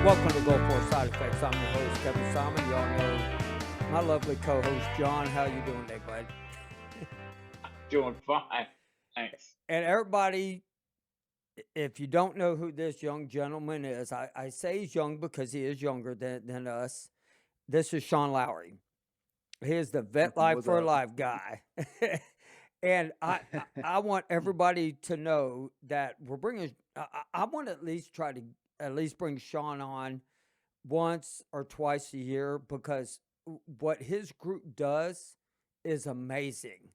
Welcome to Go For Side Effects. I'm your host, Kevin Simon. Y'all know my lovely co-host, John. How you doing today, bud? Doing fine. Thanks. And everybody, if you don't know who this young gentleman is, I say he's young because he is younger than us. This is Shawn Laurie. He is the What's up? VetLife4Life guy. And I want everybody to know that we're bringing, I want to at least try to bring Shawn on once or twice a year because what his group does is amazing.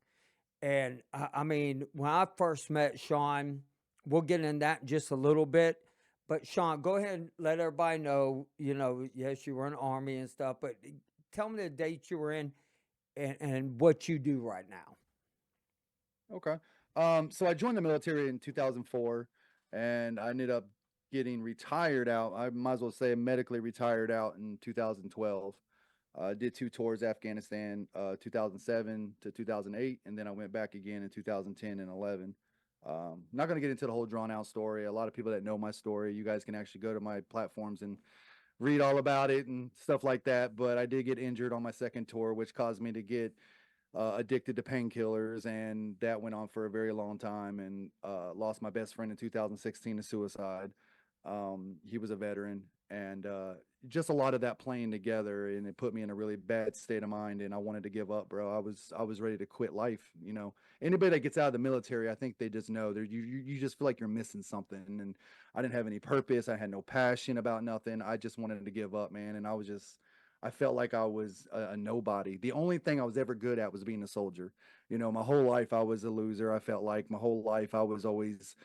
And I mean, when I first met Shawn, we'll get in that in just a little bit. But Shawn, go ahead and let everybody know, yes, you were in the Army and stuff, but tell me the date you were in and what you do right now. Okay. So I joined the military in 2004, and I ended up getting retired out. I might as well say medically retired out in 2012. Did 2 tours Afghanistan, 2007 to 2008, and then I went back again in 2010 and 11. Not going to get into the whole drawn out story. A lot of people that know my story, you guys can actually go to my platforms and read all about it and stuff like that. But I did get injured on my second tour, which caused me to get addicted to painkillers, and that went on for a very long time. And lost my best friend in 2016 to suicide. He was a veteran, and just a lot of that playing together, and it put me in a really bad state of mind. And I wanted to give up, bro. I was ready to quit life. Anybody that gets out of the military, I think they just know you just feel like you're missing something. And I didn't have any purpose. I had no passion about nothing. I just wanted to give up, man. And I felt like I was a nobody. The only thing I was ever good at was being a soldier. My whole life I was a loser. I felt like my whole life I was always,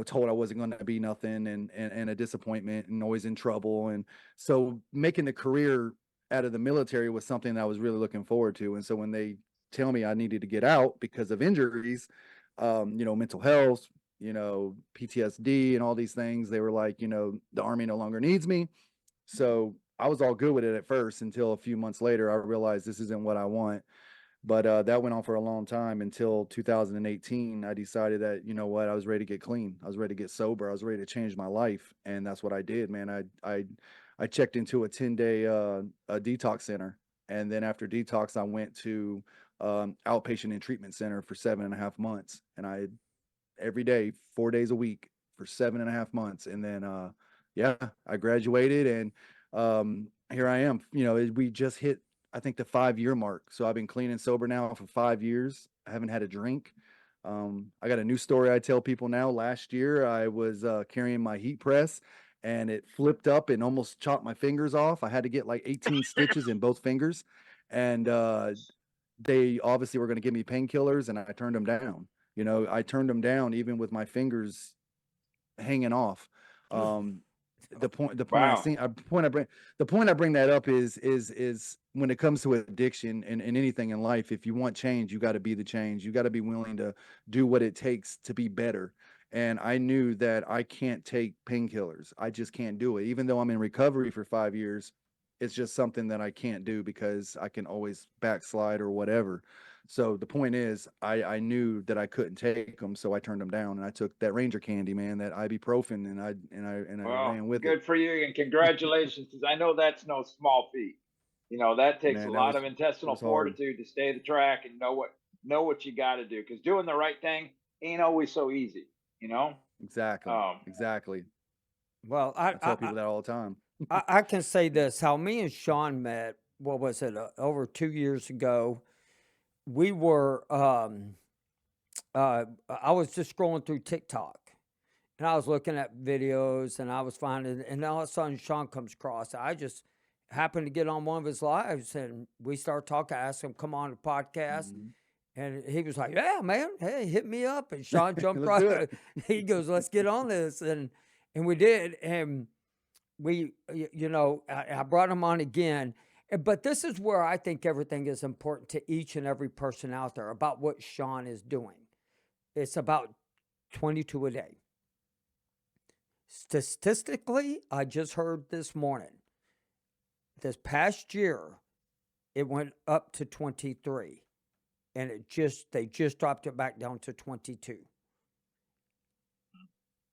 told I wasn't going to be nothing, and a disappointment, and always in trouble. And so making a career out of the military was something that I was really looking forward to. And so when they tell me I needed to get out because of injuries, mental health, PTSD and all these things, they were like, the Army no longer needs me. So I was all good with it at first until a few months later, I realized this isn't what I want. But that went on for a long time until 2018. I decided that, you know what, I was ready to get clean. I was ready to get sober. I was ready to change my life. And that's what I did, man. I checked into a 10-day a detox center. And then after detox, I went to outpatient and treatment center for 7.5 months. And every day, 4 days a week for 7.5 months. And then, yeah, I graduated, and here I am. We just hit, I think, the 5-year mark. So I've been clean and sober now for 5 years. I haven't had a drink. I got a new story I tell people now. Last year, I was carrying my heat press, and it flipped up and almost chopped my fingers off. I had to get like 18 stitches in both fingers, and they obviously were going to give me painkillers, and I turned them down. I turned them down even with my fingers hanging off. The point Wow. I bring that up is when it comes to addiction and anything in life, if you want change, you got to be the change. You got to be willing to do what it takes to be better. And I knew that I can't take painkillers. I just can't do it. Even though I'm in recovery for 5 years, it's just something that I can't do because I can always backslide or whatever. So the point is, I knew that I couldn't take them, so I turned them down, and I took that Ranger candy, man, that ibuprofen, and I Well, ran with it. good for you and congratulations, because I know that's no small feat. That takes a Man, that lot was of it intestinal was hard. fortitude to stay the track and know what you got to do. Because doing the right thing ain't always so easy. You know. Exactly, Um, exactly. Well, I tell people that all the time. I can say this: how me and Shawn met. What was it? Over 2 years ago, we were. I was just scrolling through TikTok, and I was looking at videos, and I was finding, and all of a sudden Shawn comes across. I just happened to get on one of his lives, and we started talking. I asked him, "Come on the podcast." Mhm. And he was like, "Yeah, man. Hey, hit me up." And Shawn jumped Let's do right. it. He goes, "Let's get on this," and we did. And I brought him on again. But this is where I think everything is important to each and every person out there about what Shawn is doing. It's about 22 a day. Statistically, I just heard this morning, this past year, it went up to 23. And they just dropped it back down to 22.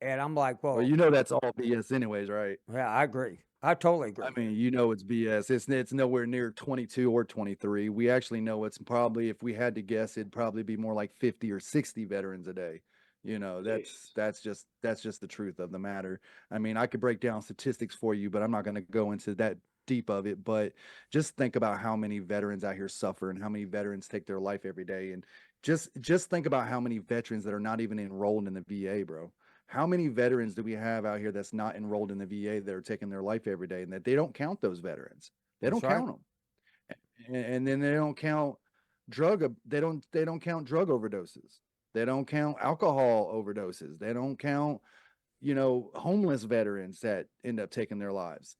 And I'm like, Well, well, that's all BS anyways, right? yeah, I agree. I totally I agree. mean, it's BS. It's nowhere near 22 or 23. We actually know it's probably, if we had to guess, it'd probably be more like 50 or 60 veterans a day. That's Jesus. that's just the truth of the matter. I mean, I could break down statistics for you, but I'm not going to go into that deep of it. But just think about how many veterans out here suffer and how many veterans take their life every day. And just think about how many veterans that are not even enrolled in the VA, bro. How many veterans do we have out here that's not enrolled in the VA that are taking their life every day and that they don't count those veterans? They That's don't right. count them. And then they don't count they don't count drug overdoses. They don't count alcohol overdoses. They don't count, homeless veterans that end up taking their lives.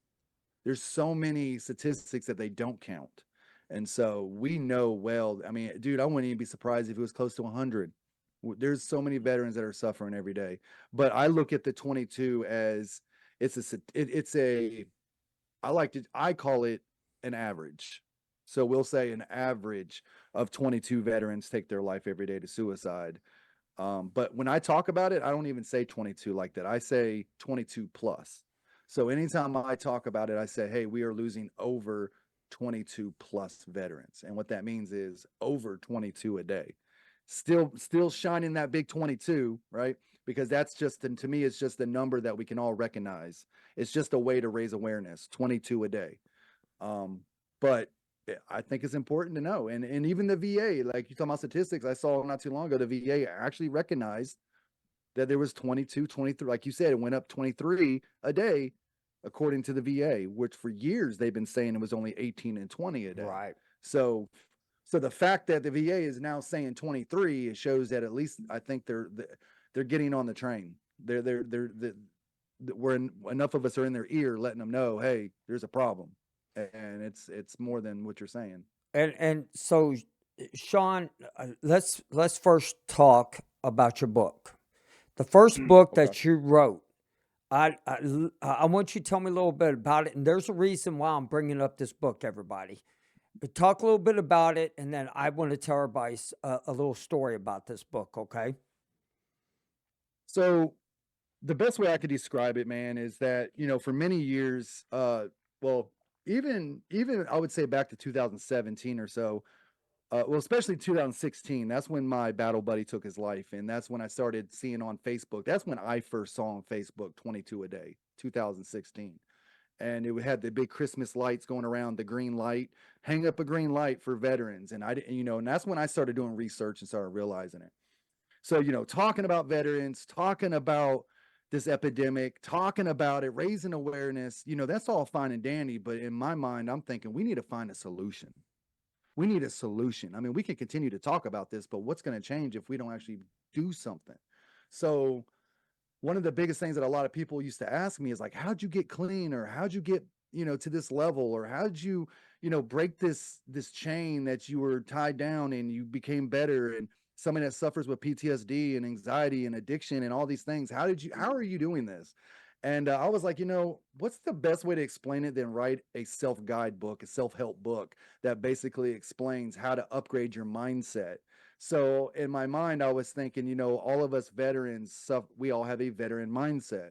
There's so many statistics that they don't count. And so we know well, I mean, dude, I wouldn't even be surprised if it was close to 100. There's so many veterans that are suffering every day. But I look at the 22 as it's a I call it an average. So we'll say an average of 22 veterans take their life every day to suicide. But when I talk about it, I don't even say 22 like that. I say 22 plus. So anytime I talk about it, I say, hey, we are losing over 22 plus veterans. And what that means is over 22 a day. Still shining that big 22, right? Because that's just, and to me, it's just a number that we can all recognize. It's just a way to raise awareness, 22 a day. Um, but I think it's important to know. And even the VA, like you talking about statistics, I saw not too long ago, the VA actually recognized that there was 22, 23, like you said, it went up 23 a day, according to the VA, which for years they've been saying it was only 18 and 20 a day. Right. So, so the fact that the VA is now saying 23, it shows that at least I think they're getting on the train. Enough of us are in their ear, letting them know, hey, there's a problem, and it's more than what you're saying. And so, Shawn, let's first talk about your book. The first book Okay. that you wrote. I want you to tell me a little bit about it, and there's a reason why I'm bringing up this book, everybody. But talk a little bit about it, and then I want to tell everybody a little story about this book. Okay? So the best way I could describe it, man, is that for many years, well, even I would say back to 2017 or so, well, especially 2016. That's when my battle buddy took his life, and that's when I started seeing on Facebook. That's when I first saw on Facebook 22 a day, 2016, and it had the big Christmas lights going around, the green light, hang up a green light for veterans, and I didn't, and that's when I started doing research and started realizing it. So, talking about veterans, talking about this epidemic, talking about it, raising awareness, that's all fine and dandy. But in my mind, I'm thinking we need to find a solution. We need a solution. I mean, we can continue to talk about this, but what's going to change if we don't actually do something? So, one of the biggest things that a lot of people used to ask me is like, how'd you get clean, or how'd you get, to this level, or how'd you, break this chain that you were tied down and you became better? And somebody that suffers with PTSD and anxiety and addiction and all these things, how are you doing this? And I was like, what's the best way to explain it than write a self-guide book, a self-help book that basically explains how to upgrade your mindset. So in my mind, I was thinking, all of us veterans, we all have a veteran mindset,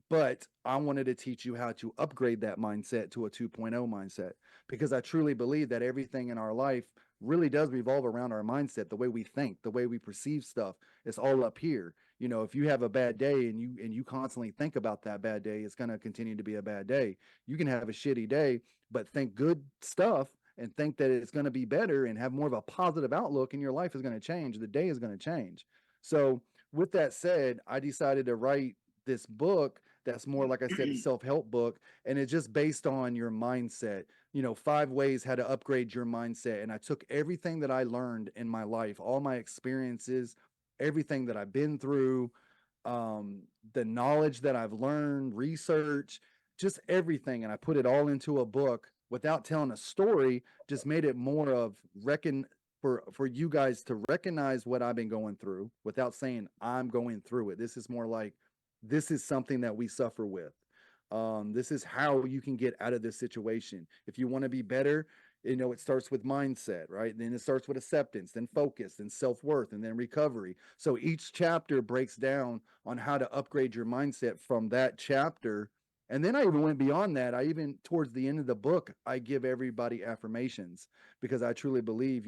but I wanted to teach you how to upgrade that mindset to a 2.0 mindset, because I truly believe that everything in our life really does revolve around our mindset, the way we think, the way we perceive stuff. It's all up here. If you have a bad day and you constantly think about that bad day, it's going to continue to be a bad day. You can have a shitty day, but think good stuff and think that it's going to be better and have more of a positive outlook, and your life is going to change. The day is going to change. So, with that said, I decided to write this book that's more, like I said, a self-help book, and it's just based on your mindset. 5 ways how to upgrade your mindset. And I took everything that I learned in my life, all my experiences, everything that I've been through, the knowledge that I've learned, research, just everything, and I put it all into a book without telling a story. Just made it more of for you guys to recognize what I've been going through without saying I'm going through it. This is more like, this is something that we suffer with. This is how you can get out of this situation. If you want to be better, it starts with mindset, right? Then it starts with acceptance, then focus, then self-worth, and then recovery. So each chapter breaks down on how to upgrade your mindset from that chapter, And then I even went beyond that. I even, towards the end of the book, I give everybody affirmations, because I truly believe,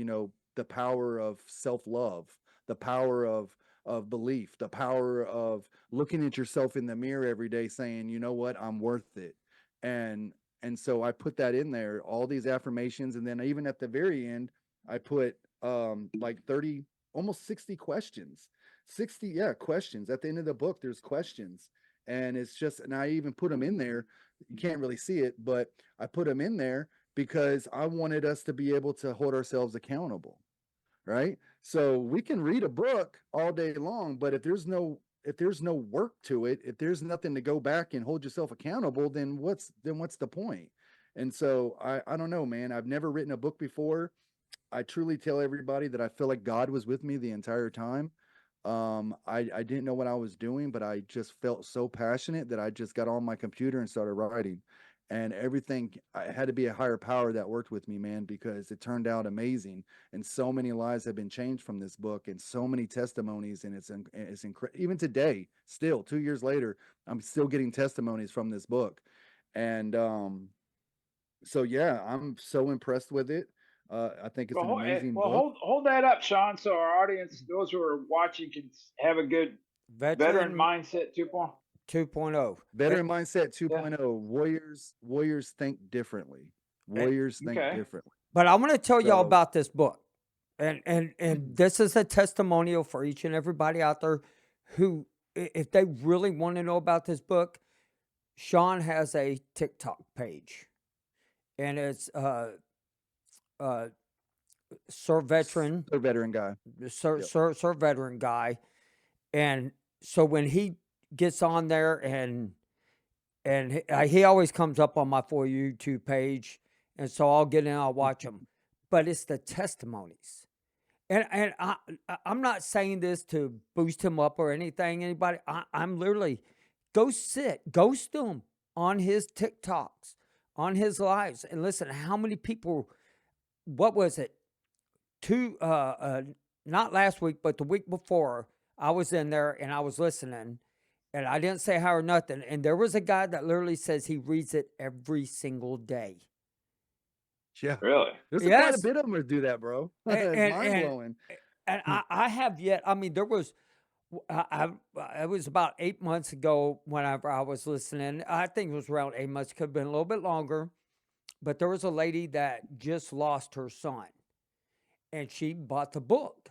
the power of self-love, the power of belief, the power of looking at yourself in the mirror every day saying, you know what, I'm worth it. And and so I put that in there, all these affirmations, and then even at the very end, I put like 30, almost 60 questions. 60, yeah, questions. At the end of the book, there's questions. And it's just, and I even put them in there. You can't really see it, but I put them in there because I wanted us to be able to hold ourselves accountable, right? So we can read a book all day long, but if there's no work to it, if there's nothing to go back and hold yourself accountable, then what's the point? And so I don't know, man. I've never written a book before. I truly tell everybody that I feel like God was with me the entire time. I didn't know what I was doing, but I just felt so passionate that I just got on my computer and started writing. And everything, I had to be a higher power that worked with me, man, because it turned out amazing. And so many lives have been changed from this book, and so many testimonies. And it's incredible. Even today, still 2 years later, I'm still getting testimonies from this book. And so yeah, I'm so impressed with it. I think it's an amazing Well, book. hold that up, Sean, so our audience, those who are watching, can have a good veteran Veteran mindset 2.0. 2.0. Veteran Mindset Yeah. 2.0. Warriors think differently. Warriors think Okay. differently. But I want to tell y'all So about this book. And this is a testimonial for each and everybody out there who, if they really want to know about this book, Shawn has a TikTok page. And it's uh Sir Veteran, a veteran guy. Yep. Sir Veteran guy. And so when he gets on there and he always comes up on my For YouTube page, and so I'll get in, I'll watch him. But it's the testimonies, and I'm not saying this to boost him up or anything. Anybody, I'm literally go ghost him on his TikToks, on his lives, and listen. How many people? What was it? Not last week, but the week before, I was in there and I was listening, and I didn't say hi or nothing. And there was a guy that literally says he reads it every single day. Yeah. Really? There's quite a Yes, bit of them that do that, bro. and It's and mind and, blowing. and I have yet. I mean, there was. It was about 8 months ago whenever I was listening. I think it was around 8 months. Could have been a little bit longer, but there was a lady that just lost her son, and she bought the book.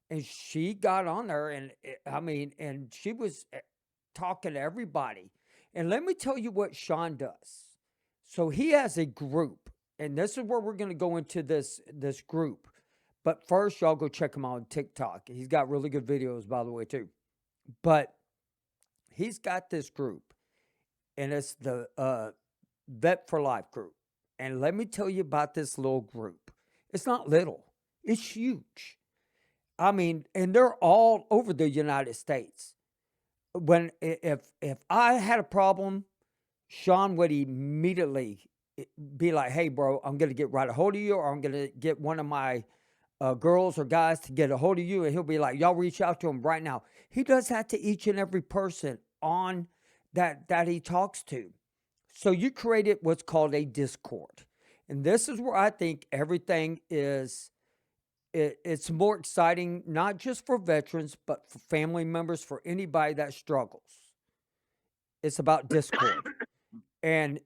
And she got on there, and I mean, and she was talking to everybody. And let me tell you what Shawn does. So he has a group, and this is where we're going to go into this group. But first, y'all go check him out on TikTok. He's got really good videos, by the way, too. But he's got this group, and it's the Vet4Life group. And let me tell you about this little group. It's not little; it's huge. I mean, and they're all over the United States. If I had a problem, Shawn would immediately be like, "Hey, bro, I'm gonna get right a hold of you, or I'm gonna get one of my girls or guys to get a hold of you," and he'll be like, "Y'all reach out to him right now." He does that to each and every person on that he talks to. So you created what's called a Discord, and this is where I think everything is it's more exciting, not just for veterans, but for family members, for anybody that struggles. It's about Discord. And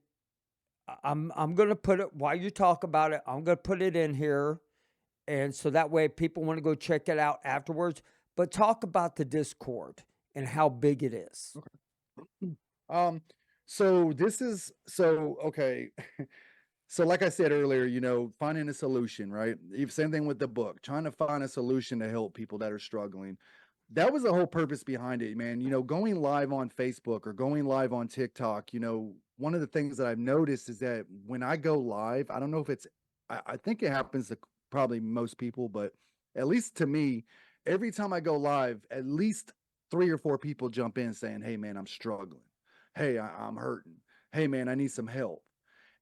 I'm gonna put it while you talk about it, I'm gonna put it in here. And so that way people want to go check it out afterwards. But talk about the Discord and how big it is. Um, so this is so okay. So like I said earlier, finding a solution, right? Same thing with the book, trying to find a solution to help people that are struggling. That was the whole purpose behind it, man. Going live on Facebook or going live on TikTok, one of the things that I've noticed is that when I go live, I don't know if I think it happens to probably most people, but at least to me, every time I go live, at least 3 or 4 people jump in saying, "Hey, man, I'm struggling. Hey, I'm hurting. Hey, man, I need some help."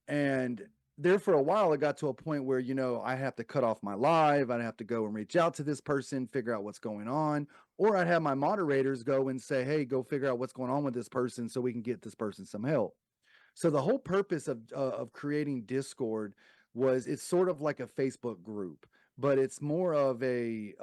And there for a while, it got to a point where, I have to cut off my live. I'd have to go and reach out to this person, figure out what's going on. Or I'd have my moderators go and say, "Hey, go figure out what's going on with this person so we can get this person some help." So the whole purpose of creating Discord was it's sort of like a Facebook group, but it's more of a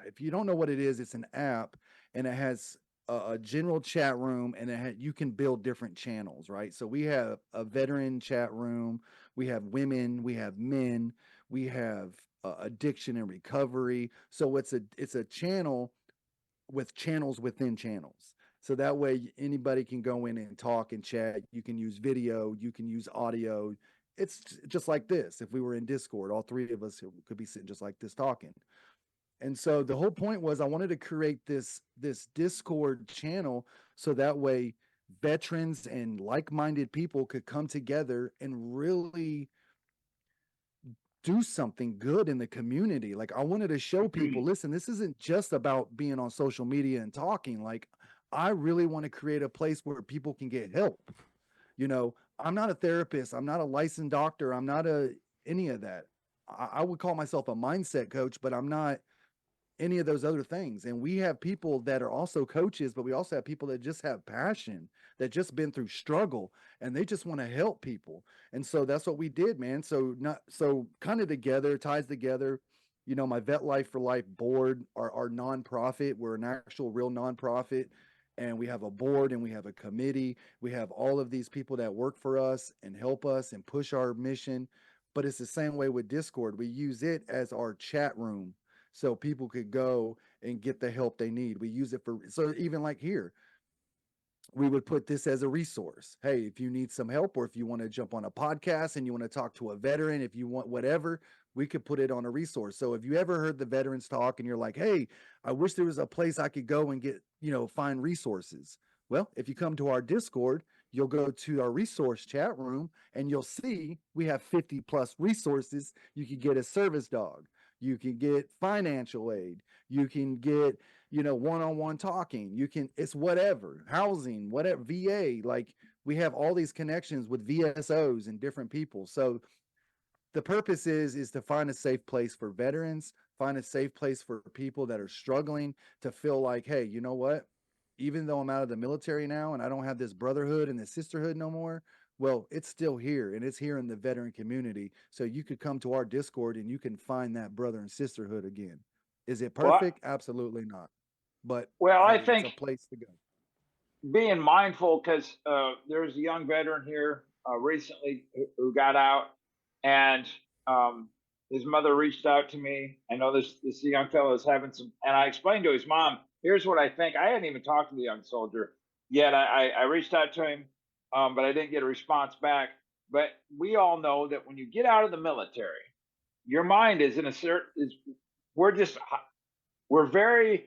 if you don't know what it is, it's an app and it has a general chat room and you can build different channels, right? So we have a veteran chat room, we have women, we have men, we have addiction and recovery. So it's a channel with channels within channels. So that way anybody can go in and talk and chat. You can use video, you can use audio. It's just like this. If we were in Discord, all three of us could be sitting just like this talking. And so the whole point was I wanted to create this Discord channel so that way veterans and like-minded people could come together and really do something good in the community. Like I wanted to show people, listen, this isn't just about being on social media and talking. Like I really want to create a place where people can get help. You know, I'm not a therapist, I'm not a licensed doctor, I'm not any of that. I would call myself a mindset coach, but I'm not any of those other things. And we have people that are also coaches, but we also have people that just have passion, that just been through struggle and they just want to help people. And so that's what we did, man. So kind of together, ties together, you know, my VetLife4Life board, our nonprofit, we're an actual real nonprofit. And we have a board and we have a committee. We have all of these people that work for us and help us and push our mission. But it's the same way with Discord. We use it as our chat room so people could go and get the help they need. We use it for, so even like here, we would put this as a resource. Hey, if you need some help or if you want to jump on a podcast and you want to talk to a veteran, if you want whatever, we could put it on a resource. So if you ever heard the veterans talk and you're like, hey, I wish there was a place I could go and get, you know, find resources. Well, if you come to our Discord, you'll go to our resource chat room and you'll see we have 50 plus resources. You can get a service dog. You can get financial aid. You can get, you know, one-on-one talking. You can, it's whatever, housing, whatever, VA. Like we have all these connections with VSOs and different people. So the purpose is to find a safe place for veterans, find a safe place for people that are struggling to feel like, hey, you know what? Even though I'm out of the military now and I don't have this brotherhood and this sisterhood no more, well, it's still here and it's here in the veteran community. So you could come to our Discord and you can find that brother and sisterhood again. Is it Well, perfect? Absolutely not. But well, I hey, it's think a place to go. being mindful because there's a young veteran here recently who got out, and um, his mother reached out to me. I know this young fellow is having some, and I explained to his mom, here's what I think. I hadn't even talked to the young soldier yet. I reached out to him, but I didn't get a response back. But we all know that when you get out of the military, your mind is in a certain is we're just we're very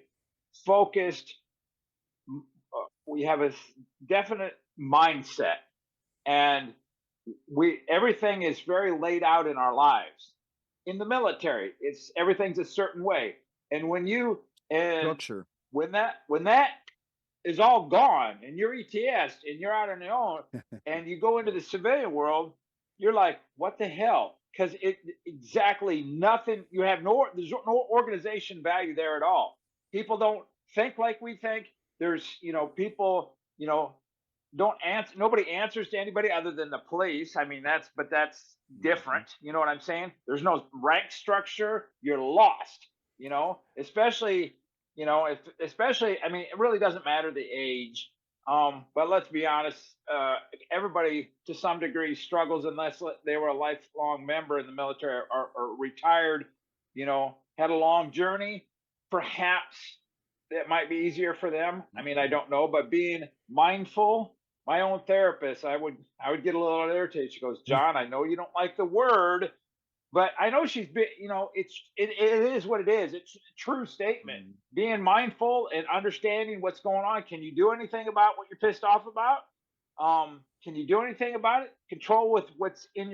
focused. We have a definite mindset, and we everything is very laid out in our lives. In the military, it's everything's a certain way, and Structure. when that is all gone and you're ETS and you're out on your own and you go into the civilian world, you're like, what the hell? Because it exactly nothing. You have there's no organization value there at all. People don't think like we think. There's people don't answer. Nobody answers to anybody other than the police. I mean that's different. You know what I'm saying? There's no rank structure. You're lost. Especially if especially, I mean, it really doesn't matter the age. But let's be honest, everybody to some degree struggles unless they were a lifelong member in the military or retired, had a long journey. Perhaps it might be easier for them. I mean, I don't know, but being mindful, my own therapist, I would get a little irritated. She goes, John, I know you don't like the word, but I know she's been, it is what it is. It's a true statement. Being mindful and understanding what's going on. Can you do anything about what you're pissed off about? Can you do anything about it? Control with what's in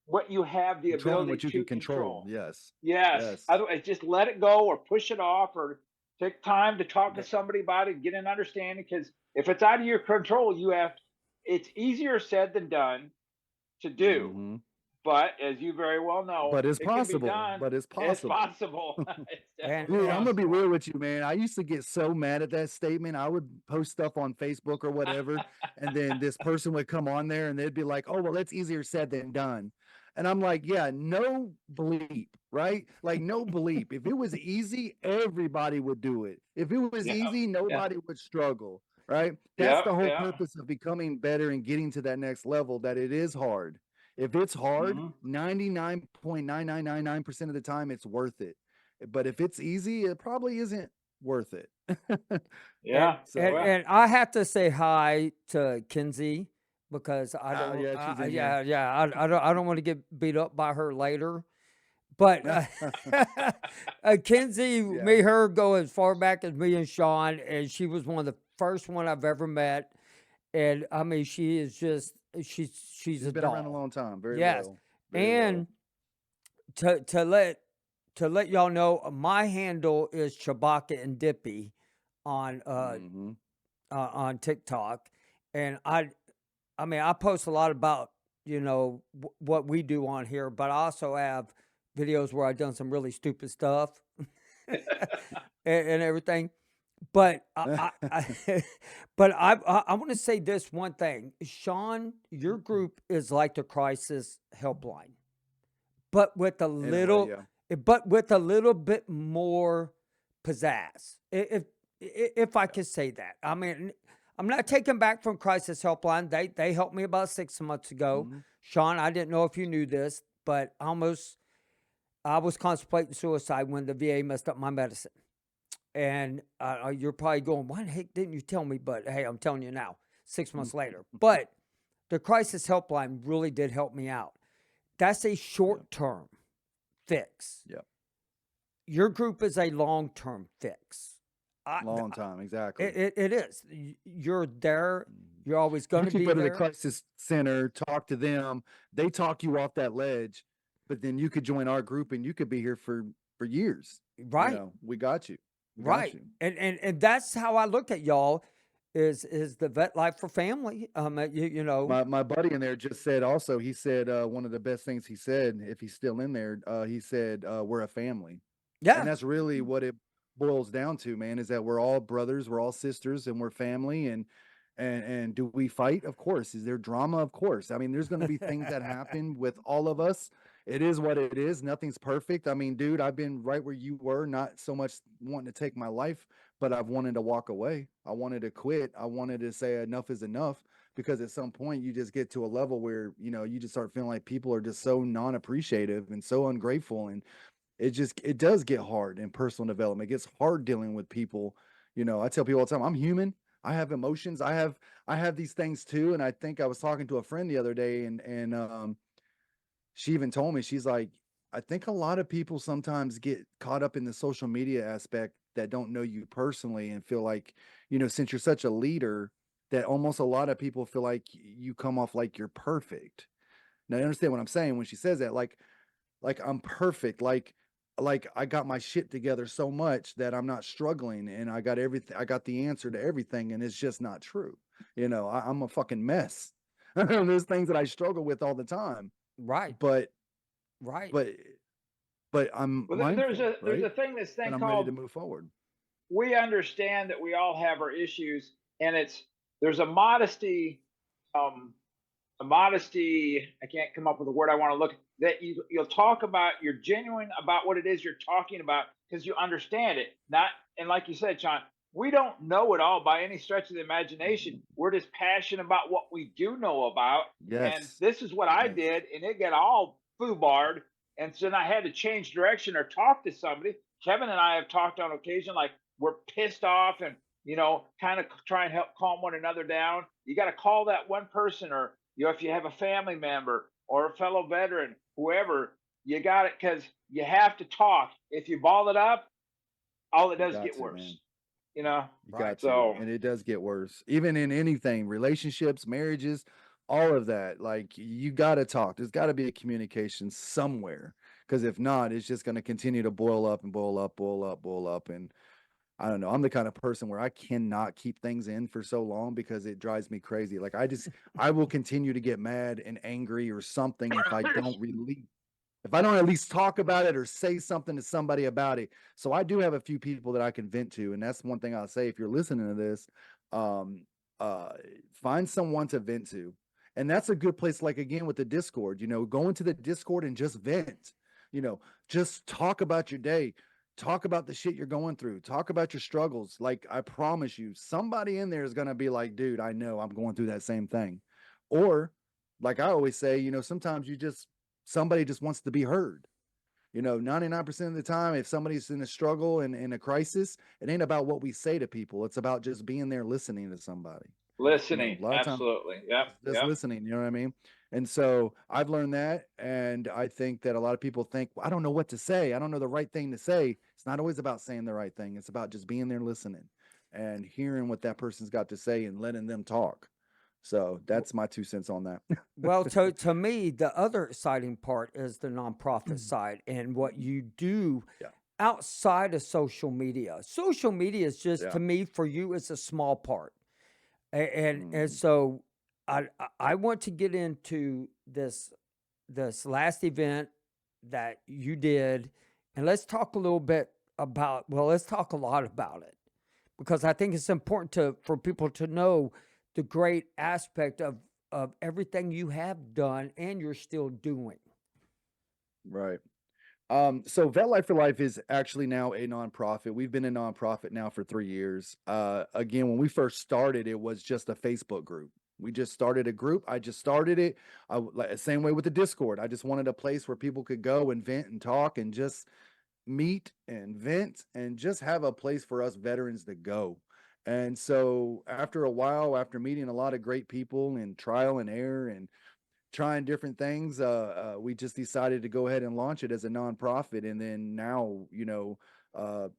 what you have the Controlling ability what you to can control. Yes. Yes. Yes. Otherwise, just let it go or push it off or take time to talk to somebody about it, get an understanding. Because if it's out of your control, it's easier said than done to do. But as you very well know, But it's it can be possible. done. But it's It's possible. possible. It's And definitely Dude, I'm and gonna be possible. real with you, man. I used to get so mad at that statement. I would post stuff on Facebook or whatever, and then this person would come on there and they'd be like, "Oh, well, that's easier said than done." And I'm like, "Yeah, no bleep, right? Like no bleep. If it was easy, everybody would do it. If it was Yep. easy, Yep. nobody would struggle, right? That's Yep. the whole Yep. purpose of becoming better and getting to that next level, that it is hard. If it's hard, Hmm. 99.9999% of the time it's worth it. But if it's easy, it probably isn't worth it. and Yeah. and So, Well. and I have to say hi to Kinsey because I don't, yeah, she's in here. yeah, yeah, I don't want to get beat up by her later. But Kinsey, Yeah, me, her go as far back as me and Sean, and she was one of the first one I've ever met. And I mean, she is just she's she's a been around a doll. long time. Very Yes, loyal. Very loyal. and to let y'all know, my handle is Chewbacca and Dippy on Hmm. on TikTok, and I mean I post a lot about what we do on here, but I also have videos where I've done some really stupid stuff and everything. But but I want to say this one thing, Sean. Your group is like the crisis helpline, but with a In a way, little, yeah. but with a little bit more pizzazz. If I could say that, I mean, I'm not taking back from Crisis Helpline. They helped me about 6 months ago. Hmm. Sean, I didn't know if you knew this, but I was contemplating suicide when the VA messed up my medicine. And you're probably going, why the heck didn't you tell me? But hey, I'm telling you now, 6 months later. But the Crisis Helpline really did help me out. That's a Yeah, short term fix. yeah. Your group is a long term fix. I, Long time, exactly. it is. You're there. Mhm. You're always going You to can be go to the there. crisis center, talk to them. They talk you off that ledge, but then you could join our group and you could be here for years. Right. We got you. We got Right. you. And that's how I look at y'all. Is the vet life for family? You know. My buddy in there just said also, he said one of the best things he said, if he's still in there, he said we're a family. And Yeah. that's really what it boils down to, man, is that we're all brothers, we're all sisters, and we're family. And do we fight? Of course. Is there drama? Of course. I mean, there's going to be things that happen with all of us. It is what it is. Nothing's perfect. I mean, dude, I've been right where you were, not so much wanting to take my life, but I've wanted to walk away. I wanted to quit. I wanted to say enough is enough, because at some point you just get to a level where, you just start feeling like people are just so non-appreciative and so ungrateful. And it does get hard in personal development. It gets hard dealing with people. I tell people all the time, I'm human. I have emotions. I have these things too. And I think I was talking to a friend the other day, and she even told me, she's like, I think a lot of people sometimes get caught up in the social media aspect that don't know you personally and feel like, since you're such a leader, that almost a lot of people feel like you come off like you're perfect. Now, I understand what I'm saying when she says that, like I'm perfect, like I got my shit together so much that I'm not struggling and I got everything, I got the answer to everything, and it's just not true. I'm a fucking mess. There's things that I struggle with all the time, Right. but Right. but but I'm Well, mindful, there's right? a thing, this And thing I'm ready called, to move forward. we understand that we all have our issues, and there's a modesty, um a modesty, I can't come up with a word I want to look, that you'll talk about, you're genuine about what it is you're talking about because you understand it. Not, and like you said, Sean, we don't know it all by any stretch of the imagination. We're just passionate about what we do know about. And Yes. this is what I Yes. did, and it got all foobarred. And so then I had to change direction or talk to somebody. Kevin and I have talked on occasion, like we're pissed off and, kind of try and help calm one another down. You got to call that one person, or, if you have a family member or a fellow veteran, whoever, you got it, because you have to talk. If you ball it up, all it You does got get to, worse. man. You know. You Right. got to. So And it does get worse. Even in anything, relationships, marriages, all of that. Like you got to talk. There's got to be a communication somewhere. Because if not, it's just going to continue to boil up and boil up, boil up, boil up. And I don't know. I'm the kind of person where I cannot keep things in for so long because it drives me crazy. Like I will continue to get mad and angry or something if I don't at least talk about it or say something to somebody about it. So I do have a few people that I can vent to, and that's one thing I'll say. If you're listening to this, um, uh, find someone to vent to, and that's a good place. Like again with the Discord, go into the Discord and just vent. Just talk about your day. Talk about the shit you're going through. Talk about your struggles. Like I promise you, somebody in there is gonna be like, dude, I know I'm going through that same thing. Or, like I always say, sometimes somebody just wants to be heard. 99% of the time, if somebody's in a struggle and in a crisis, it ain't about what we say to people. It's about just being there listening to somebody. Listening, A lot of times absolutely. Yep, just yep. listening, you know what I mean? And so I've learned that. And I think that a lot of people think, well, I don't know what to say. I don't know the right thing to say. It's not always about saying the right thing. It's about just being there listening and hearing what that person's got to say and letting them talk. So that's my 2 cents on that. Well, to me, the other exciting part is the nonprofit side and what you do Yeah. outside of social media. Social media is just, Yeah. to me, for you, it's a small part. And Mhm. so I want to get into this last event that you did, and let's talk a little bit about, well, let's talk a lot about it, because I think it's important for people to know the great aspect of everything you have done and you're still doing. Right. So VetLife4Life is actually now a nonprofit. We've been a nonprofit now for 3 years. Again, when we first started, it was just a Facebook group. We just started a group. I just started it. Same way with the Discord. I just wanted a place where people could go and vent and talk and just meet and vent and just have a place for us veterans to go. And so after a while, after meeting a lot of great people and trial and error and trying different things, we just decided to go ahead and launch it as a nonprofit. And then now,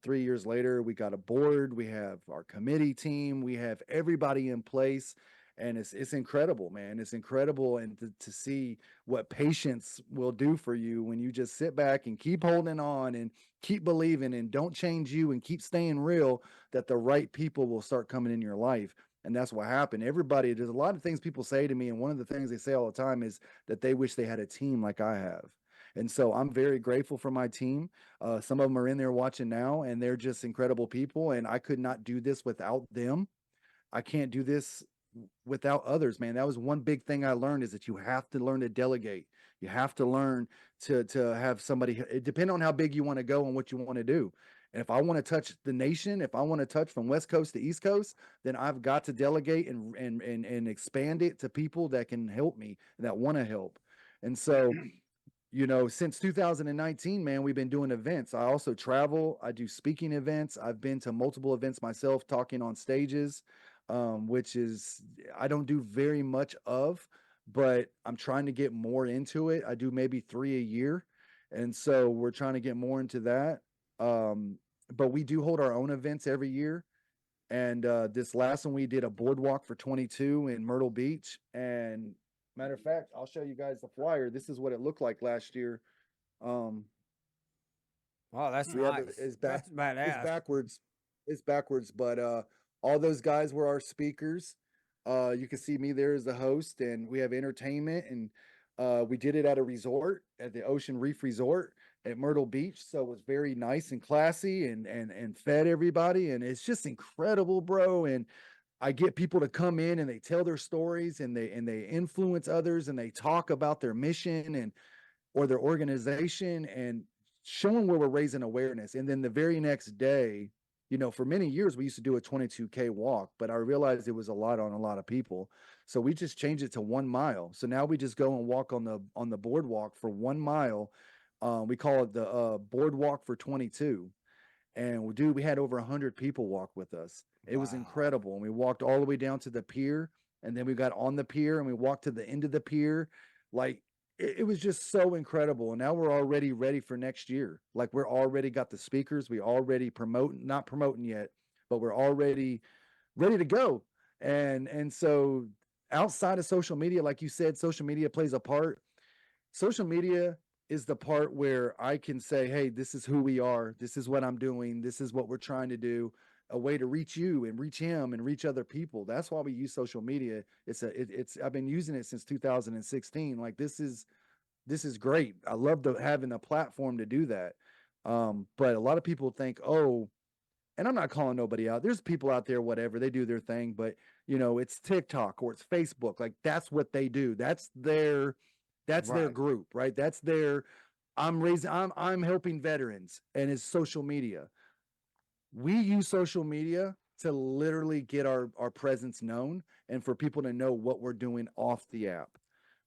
3 years later, we got a board, we have our committee team, we have everybody in place. And it's incredible, man. It's incredible. And to see what patience will do for you when you just sit back and keep holding on and keep believing and don't change you and keep staying real, that the right people will start coming in your life. And that's what happened. There's a lot of things people say to me. And one of the things they say all the time is that they wish they had a team like I have. And so I'm very grateful for my team. Some of them are in there watching now, and they're just incredible people. And I could not do this without them. I can't do this without others, man. That was one big thing I learned, is that you have to learn to delegate. You have to learn to have somebody. It depends on how big you want to go and what you want to do. And if I want to touch the nation, if I want to touch from West Coast to East Coast, then I've got to delegate and expand it to people that can help me, that want to help. And so, since 2019, man, we've been doing events. I also travel. I do speaking events. I've been to multiple events myself, talking on stages, which is, I don't do very much of, but I'm trying to get more into it. I do maybe 3 a year. And so we're trying to get more into that. But we do hold our own events every year. And this last one, we did a boardwalk for 22 in Myrtle Beach. And matter of fact, I'll show you guys the flyer. This is what it looked like last year. Um, Oh, that's we have nice. it's back That's it's badass. backwards. It's backwards, but all those guys were our speakers. You can see me there as the host, and we have entertainment, and we did it at a resort, at the Ocean Reef Resort at Myrtle Beach. So it was very nice and classy, and fed everybody, and it's just incredible, bro. And I get people to come in and they tell their stories, and they influence others, and they talk about their mission and or their organization, and showing where we're raising awareness. And then the very next day, for many years we used to do a 22K walk, but I realized it was a lot on a lot of people. So we just changed it to 1 mile. So now we just go and walk on the boardwalk for 1 mile. We call it the boardwalk for 22. And dude, we had over 100 people walk with us. It was Wow. incredible. And we walked all the way down to the pier, and then we got on the pier and we walked to the end of the pier. Like, it was just so incredible. And now we're already ready for next year. Like, we're already got the speakers. We already not promoting yet, but we're already ready to go. And so outside of social media, like you said, social media plays a part. Social media is the part where I can say, hey, this is who we are. This is what I'm doing. This is what we're trying to do. A way to reach you and reach him and reach other people. That's why we use social media. It's I've been using it since 2016. Like this is great. I love having a platform to do that. But a lot of people think, oh, and I'm not calling nobody out. There's people out there, whatever, they do their thing, but it's TikTok or it's Facebook. Like that's what they do. That's their Right. group, right? That's their I'm helping veterans and it's social media. We use social media to literally get our presence known and for people to know what we're doing off the app.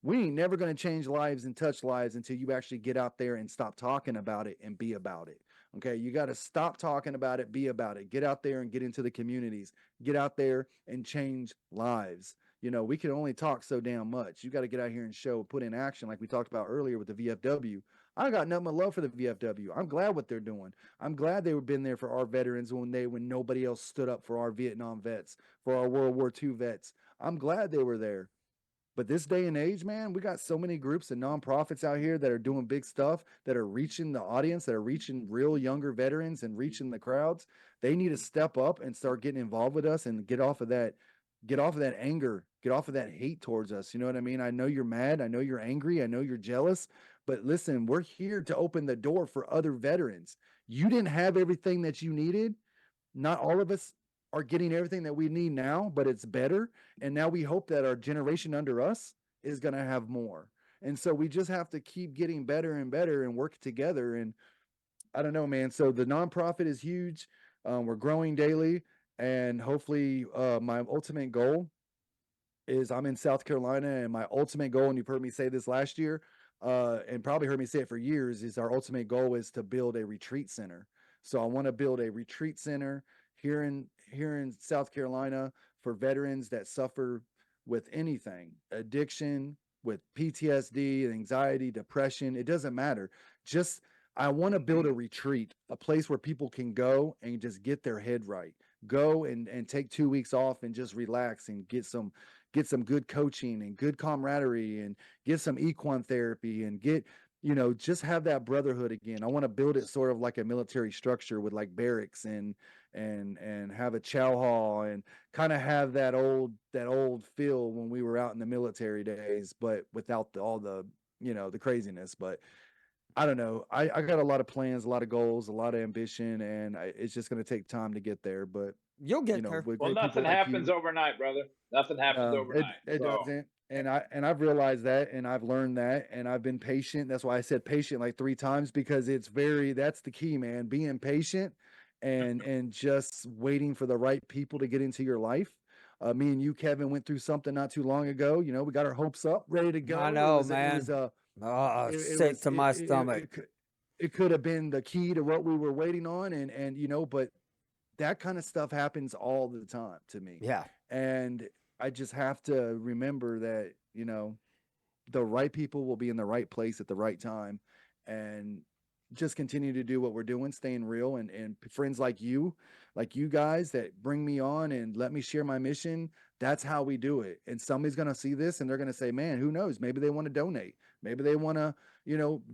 We ain't never going to change lives and touch lives until you actually get out there and stop talking about it and be about it. Okay, you got to stop talking about it, be about it. Get out there and get into the communities. Get out there and change lives. We can only talk so damn much. You got to get out here and show, put in action, like we talked about earlier with the VFW. I got nothing but love for the VFW. I'm glad what they're doing. I'm glad they were been there for our veterans when nobody else stood up for our Vietnam vets, for our World War II vets. I'm glad they were there. But this day and age, man, we got so many groups and nonprofits out here that are doing big stuff, that are reaching the audience, that are reaching real younger veterans and reaching the crowds. They need to step up and start getting involved with us and get off of that anger, get off of that hate towards us. You know what I mean? I know you're mad. I know you're angry. I know you're jealous. But listen, we're here to open the door for other veterans. You didn't have everything that you needed. Not all of us are getting everything that we need now, but it's better. And now we hope that our generation under us is going to have more. And so we just have to keep getting better and better and work together. And I don't know, man. So the nonprofit is huge. We're growing daily. And hopefully, my ultimate goal is I'm in South Carolina, and my ultimate goal, and you've heard me say this last year, and probably heard me say it for years, is our ultimate goal is to build a retreat center. So I want to build a retreat center here in South Carolina for veterans that suffer with anything, addiction, with PTSD, anxiety, depression. It doesn't matter. Just I want to build a retreat, a place where people can go and just get their head right. Go and take 2 weeks off and just relax and get some good coaching and good camaraderie and get some equine therapy and just have that brotherhood again. I want to build it sort of like a military structure with like barracks and have a chow hall and kind of have that old feel when we were out in the military days, but without all the craziness. But I don't know. I got a lot of plans, a lot of goals, a lot of ambition, and it's just going to take time to get there. But You'll get there. with Well, great people nothing like happens you, overnight, brother. Nothing happens no, it overnight. it So doesn't. And I've realized that, and I've learned that, and I've been patient. That's why I said patient like 3 times, because that's the key, man. Being patient and just waiting for the right people to get into your life. Me and you, Kevin, went through something not too long ago. We got our hopes up, ready to I go. know, man. Oh, It sick was to my stomach. it could have been the key to what we were waiting on, and but that kind of stuff happens all the time to me. Yeah. And I just have to remember that, the right people will be in the right place at the right time, and just continue to do what we're doing, staying real, and friends like you guys that bring me on and let me share my mission. That's how we do it. And somebody's going to see this and they're going to say, man, who knows? Maybe they want to donate. Maybe they want to,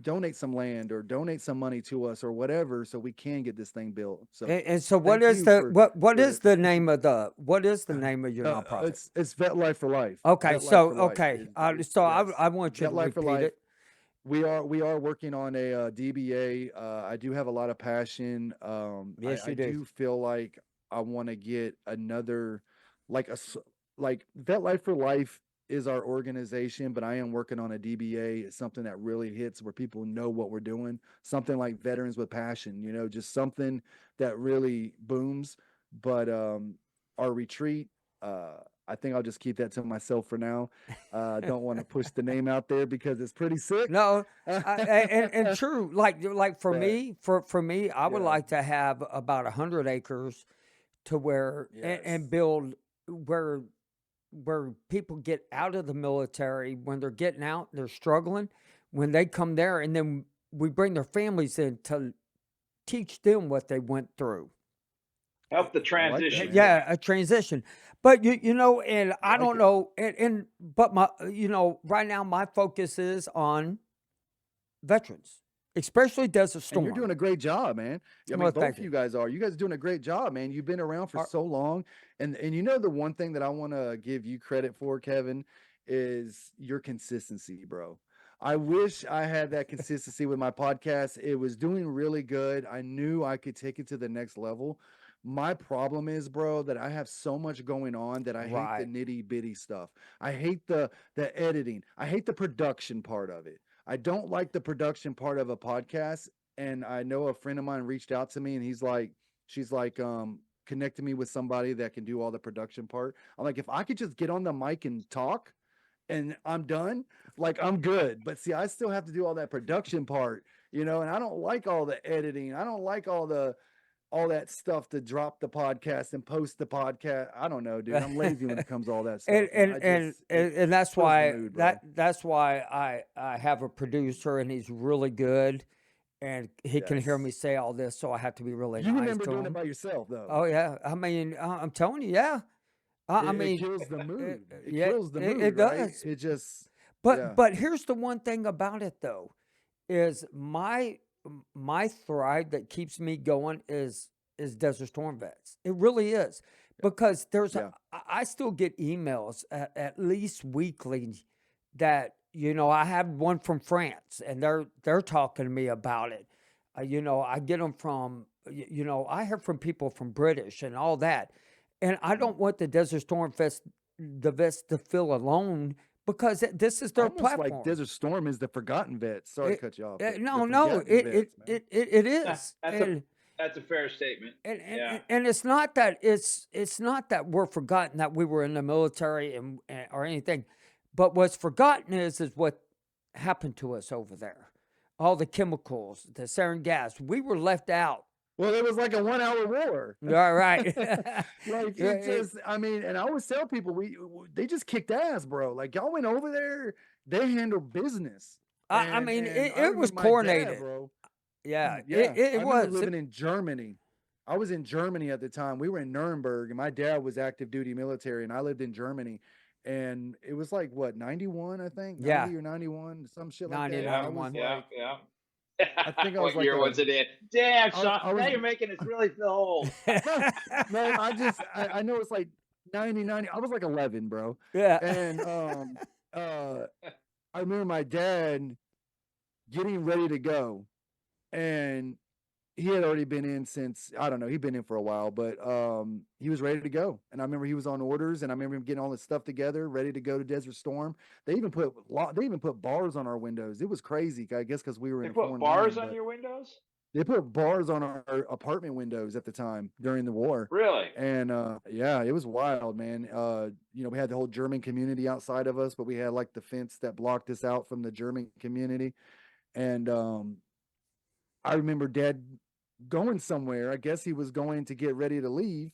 donate some land or donate some money to us or whatever, so we can get this thing built. So And so what thank is you the what is for the name of your nonprofit? it's VetLife4Life. Okay, so VetLife4Life okay. So yes. I want you to repeat VetLife4Life. it. We are working on a DBA. I do have a lot of passion. Yes, I you do. do feel like I want to get another, like like Vet Life for Life is our organization, but I am working on a DBA. It's something that really hits where people know what we're doing. Something like Veterans with Passion. Just something that really booms. But our retreat. I think I'll just keep that to myself for now. Don't want to push the name out there because it's pretty sick. No, and true. Like for But me, for me, I would yeah, like to have about 100 acres to where yes, and build where people get out of the military when they're getting out, they're struggling. When they come there, and then we bring their families in to teach them what they went through. help the I like that, transition. man. Yeah. Yeah, a transition. But and I I like don't it. know, but my right now my focus is on veterans, especially Desert And you're Storm. doing a great job, man. I Well, mean, both thank of you you. guys are. You guys are doing a great job, man. You've been around for Are- so long. And you know the one thing that I want to give you credit for, Kevin, is your consistency, bro. I wish I had that consistency with my podcast. It was doing really good. I knew I could take it to the next level. My problem is, bro, that I have so much going on that I hate the Right. nitty-bitty stuff. I hate the editing. I hate the production part of it. I don't like the production part of a podcast. And I know a friend of mine reached out to me and she's like, connecting me with somebody that can do all the production part. I'm like, if I could just get on the mic and talk and I'm done, like I'm good. But see, I still have to do all that production part, and I don't like all the editing. I don't like all that stuff to drop the podcast and post the podcast. I don't know, dude. I'm lazy when it comes to all that and stuff, man. and I and just it and, and that's kills the why mood, bro. that's why I have a producer and he's really good and he can hear me Yes. say all this, so I have to be really You nice remember to doing it him. by yourself though. Oh yeah, I mean, I'm telling you, yeah. I It mean, kills the mood. It yeah, kills the it mood, right? does. It just But yeah. but here's the one thing about it though, is my thrive that keeps me going is Desert Storm Vets. It really is. Yeah. Because Yeah. I still get emails at least weekly that, I had one from France and they're talking to me about it. I get them from, I hear from people from British and all that. And I Yeah. don't want the Desert Storm Fest, the vets to feel alone because this is their Almost like platform. Desert Storm is the forgotten vets. Sorry to It, cut you off, but the no, no, forgotten vets, man. it Yeah, is. that's a fair statement. And, Yeah. and it's not that it's not that we're forgotten that we were in the military and or anything, but what's forgotten is what happened to us over there. All the chemicals, the sarin gas, we were left out. Well, it was like a 1 hour war. All right. Like Yeah, it just, I mean, and I always tell people they just kicked ass, bro. Like y'all went over there, they handled business. I mean, And I it was remember my dad, coordinated. bro. Yeah, Yeah, I it remember was. living in Germany. I was in Germany at the time. We were in Nuremberg, and my dad was active duty military, and I lived in Germany. And it was like what 91, I think, Yeah, 90 or 91, some shit like 90, that. And Yeah. I was 91. Yeah. like, Yeah. I think I was What like year a, was it in? Damn, Sean. I Now was you're making us really feel old. man, I know it's like 90. I was like 11, bro. Yeah. And uh I remember my dad getting ready to go, and he had already been in since, I don't know, he'd been in for a while, but he was ready to go. And I remember he was on orders, and I remember him getting all this stuff together, ready to go to Desert Storm. They even put bars on our windows. It was crazy, I guess, because we were They in a put foreign bars land, on but your windows? they put bars on our apartment windows at the time during the war. Really? And yeah, it was wild, man. We had the whole German community outside of us, but we had like the fence that blocked us out from the German community. And I remember Dad going somewhere. I guess he was going to get ready to leave.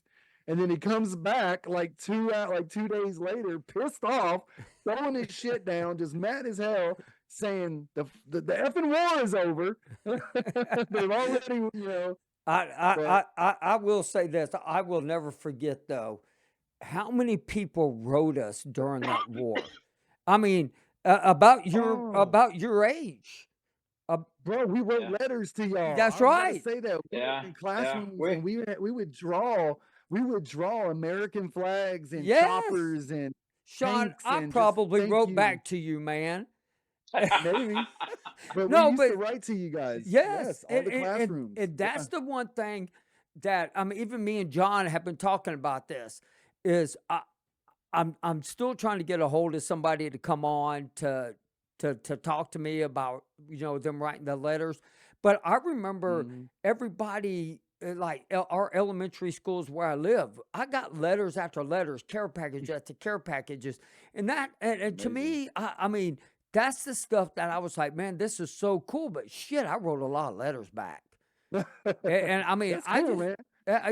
And then he comes back like 2 days later, pissed off, throwing his shit down, just mad as hell, saying the effing war is over. They've already, but I will say this. I will never forget though how many people wrote us during that war. I mean, oh, about your age. Uh, bro, we wrote Yeah. letters to y'all. that's I was about to right. say that we were Yeah. in Yeah. classrooms, and we would draw American flags and Yes, choppers and Sean. tanks I and just probably thank wrote you. back to you, man. Maybe. But we No, used but to write to you guys. yes, Yes, all the classrooms. and Yeah. that's the one thing that I mean. Even me and John have been talking about this. Is I'm still trying to get a hold of somebody to come on to talk to me about them writing the letters. But I remember Mhm. everybody like our elementary schools where I live. I got letters after letters, care package after care packages, and and to Amazing. me, I mean that's the stuff that I was like, man, this is so cool. But shit, I wrote a lot of letters back, and I mean, That's I cool, just man.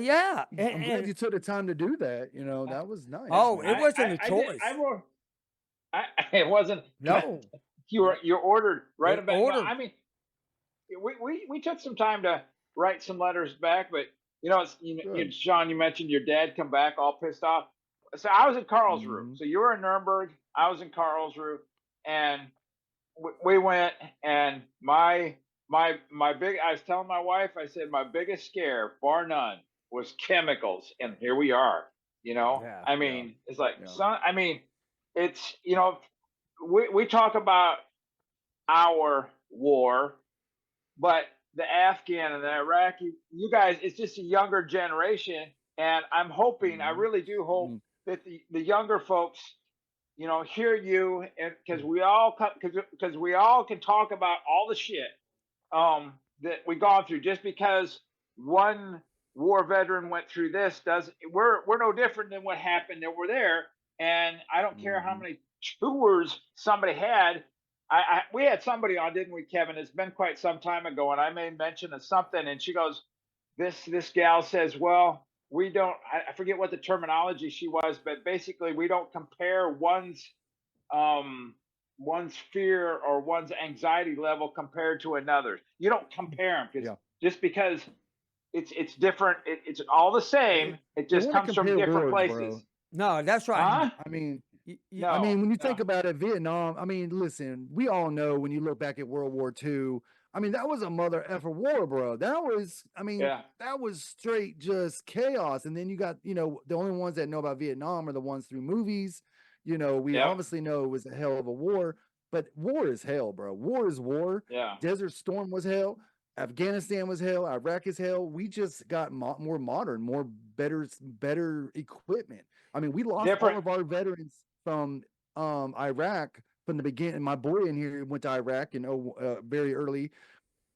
yeah, I'm glad you took the time to do that. That was nice, oh, it man. wasn't a I did. choice. It wasn't. No, You're ordered right it about. Well, ordered. I mean, we took some time to write some letters back, but Good. Sean, you mentioned your dad come back all pissed off. So I was in Karlsruhe. Mhm. So you were in Nuremberg. I was in Karlsruhe, and we went, and my big. I was telling my wife, I said my biggest scare, bar none, was chemicals, and here we are. Yeah. I Yeah. mean, it's like Yeah. son. I mean, it's we talk about our war, but the Afghan and the Iraqi, you guys, it's just a younger generation, and I'm hoping, I Mhm. really do hope Mhm. that the younger folks, hear you, and because we all can talk about all the shit that we gone through. Just because one war veteran went through this, does we're no different than what happened over there. And I don't care how Mhm. many tours somebody had. We had somebody on, didn't we, Kevin? It's been quite some time ago, and I made mention of something, and she goes, "This gal says, well, we don't." I forget what the terminology she was, but basically, we don't compare um, one's fear or one's anxiety level compared to another's. You don't compare them, because Yeah. just because it's different, it's all the They same. It they just want to comes from compare different wars, places. bro. No, that's right. Huh? I mean, I No, mean, when you no. think about it, Vietnam, I mean, listen, we all know when you look back at World War II, I mean, that was a mother effer war, bro. That was, I mean, Yeah. that was straight just chaos. And then you got, the only ones that know about Vietnam are the ones through movies. We Yep. obviously know it was a hell of a war, but war is hell, bro. War is war. Yeah. Desert Storm was hell. Afghanistan was hell. Iraq is hell. We just got more modern, more better equipment. I mean, we lost all Different. of our veterans from Iraq from the beginning. My boy in here went to Iraq and very early.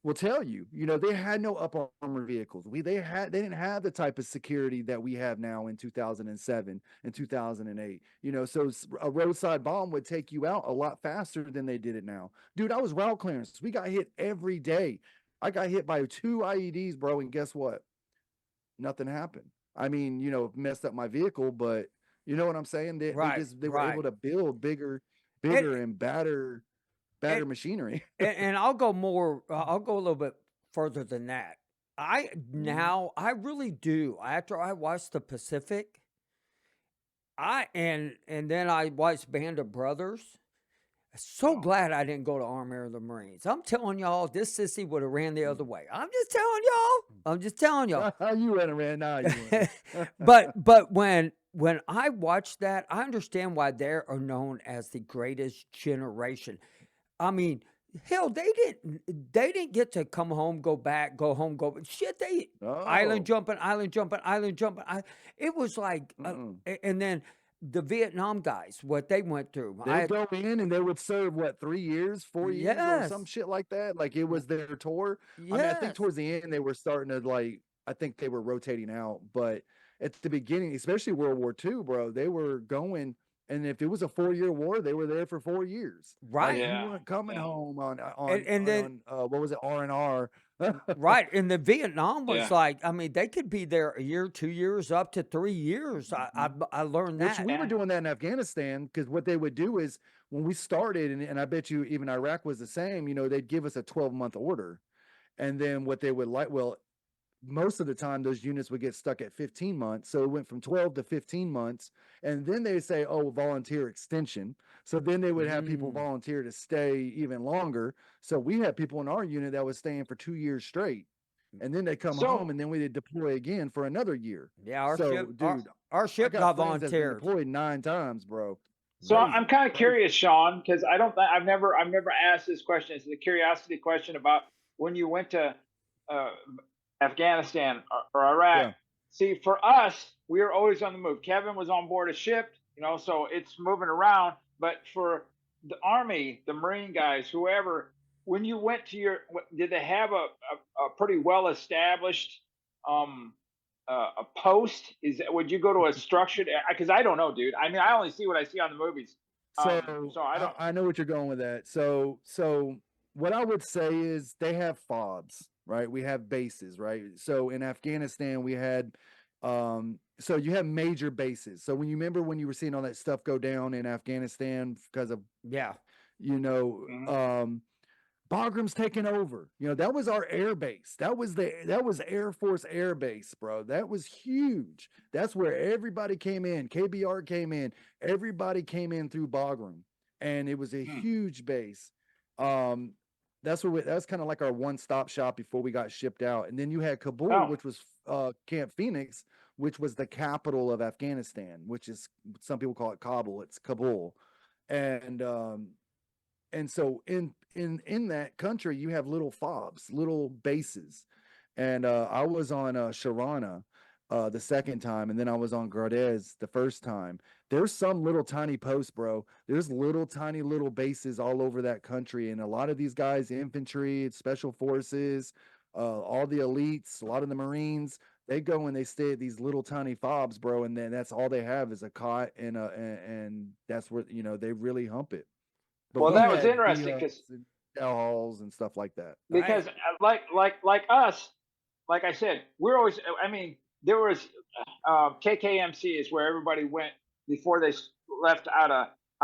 Will tell you, they had no upper armor vehicles. They didn't have the type of security that we have now in 2007 and 2008. So a roadside bomb would take you out a lot faster than they did it now. Dude, I was route clearance. We got hit every day. I got hit by 2 IEDs, bro, and guess what? Nothing happened. I mean, messed up my vehicle, but you know what I'm saying? Right, They were right. able to build And bigger and and, better machinery. and I'll go more. I'll go a little bit further than that. Mhm. I really do. After I watched the Pacific, and then I watched Band of Brothers. So Oh, glad I didn't go to Army or the Marines. I'm telling y'all, this sissy would have ran the other Mm. way. I'm just telling y'all. I'm just telling y'all. You went and ran. Nah, you wouldn't. but when I watched that, I understand why they are known as the greatest generation. I mean, hell, they didn't get to come home, go back, go home, go shit. They island Oh. jumping, island jumping, island jumping. It was like, Mm-mm. and then the Vietnam guys, what they went through. They would go in and they would serve what, 3 years, 4 years, or some Yes, shit like that. Like it w- was their tour. I mean, I think yes, towards the end they were starting to I think they were rotating out, but at the beginning, especially World War II, bro, they were going. And if it was a 4 year war, they were there for 4 years. Like right, you yeah. weren't coming Yeah. home and then what was it, R&R. right, and the Vietnam was Yeah. like, I mean, they could be there a year, 2 years, up to 3 years. I learned Which that. we were Yeah. doing that in Afghanistan because what they would do is when we started, and I bet you even Iraq was the same, they'd give us a 12-month order. And then what they would well, most of the time those units would get stuck at 15 months. So it went from 12 to 15 months. And then they say, oh, volunteer extension. So then they would have people Mm, volunteer to stay even longer. So we had people in our unit that was staying for 2 years straight. And then they come home So and then we deploy again for another year. yeah, So, dude, our I ship got got friends that's been volunteered. deployed 9 times, bro. I'm Crazy, kind of crazy. curious, Sean, because I've never asked this question. It's the curiosity question about when you went to uh, Afghanistan or Iraq. Yeah. See, for us, we were always on the move. Kevin was on board a ship, so it's moving around. But for the Army, the Marine guys, whoever, when you went to did they have a pretty well established um, a post? Would you go to a structured? Because I don't know, dude. I mean, I only see what I see on the movies. So So I don't. I know what you're going with that. So what I would say is they have FOBs, right? We have bases, right? So in Afghanistan, we had so you have major bases. So when you remember when you were seeing all that stuff go down in Afghanistan because of, Yeah, you know, Mhm. um Bagram's taking over. That was our air base. That was Air Force Air Base, bro. That was huge. That's where everybody came in. KBR came in. Everybody came in through Bagram. And it was a Hmm. huge base. Um, that's kind of like our one-stop shop before we got shipped out. And then you had Kabul, Oh, which was Camp Phoenix, which was the capital of Afghanistan, which is some people call it Kabul. It's Kabul, and so in that country you have little fobs, little bases, and I was on Sharana the second time, and then I was on Gardez the first time. There's some little tiny posts, bro. There's little tiny little bases all over that country, and a lot of these guys, infantry, special forces, all the elites, a lot of the Marines, they go and they stay at these little tiny fobs, bro, and then that's all they have is a cot and that's where they really hump it. But well, we that was had interesting V-Huts and chow halls and stuff like that. Right. because like us, like I said, we're always. I mean, there was KKMC is where everybody went before they left out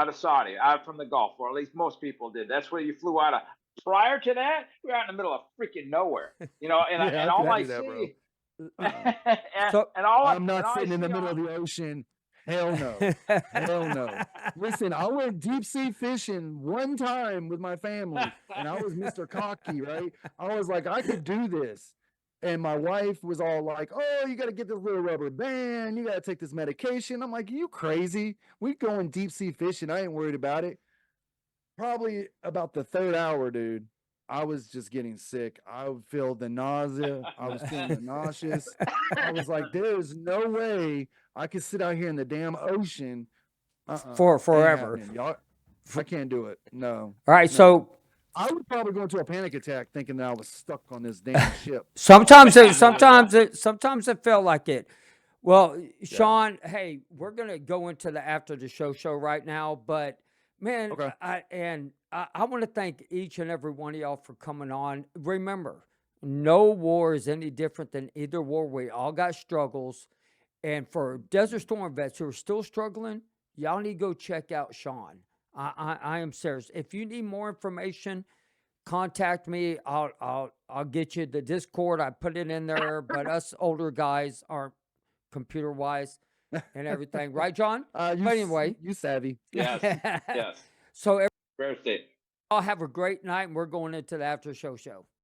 of Saudi, out from the Gulf, or at least most people did. That's where you flew out of. Prior to that, we were out in the middle of freaking nowhere, Yeah, and I all couldn't I do that, bro. see, Uh-uh. So I'm and not all I sitting in the see middle on of the ocean. Hell no. Hell no. Listen, I went deep sea fishing one time with my family, and I was Mr. Cocky, right? I was like, I could do this. And my wife was all like, oh, you got to get this little rubber band. You got to take this medication. I'm like, you crazy? We going deep sea fishing. I ain't worried about it. Probably about the third hour, dude, I was just getting sick. I would feel the nausea. I was feeling the nauseous. I was like, there's no way I could sit out here in the damn ocean. for Ain't forever. happening. Y'all, I can't do it. No, All right. no. So I would probably go into a panic attack thinking that I was stuck on this damn ship. sometimes it, There's no way. sometimes it felt like it. Well, Yeah. Shawn, hey, we're gonna go into the after the show right now, but man, Okay. I want to thank each and every one of y'all for coming on. Remember, no war is any different than either war. We all got struggles, and for Desert Storm vets who are still struggling, y'all need to go check out Shawn. I am serious. If you need more information, contact me. I'll get you the Discord. I put it in there, but us older guys aren't computer wise and everything, right, John? You, But anyway, you savvy. yes, yes, so fair state. everyone have a great night, and we're going into the after show.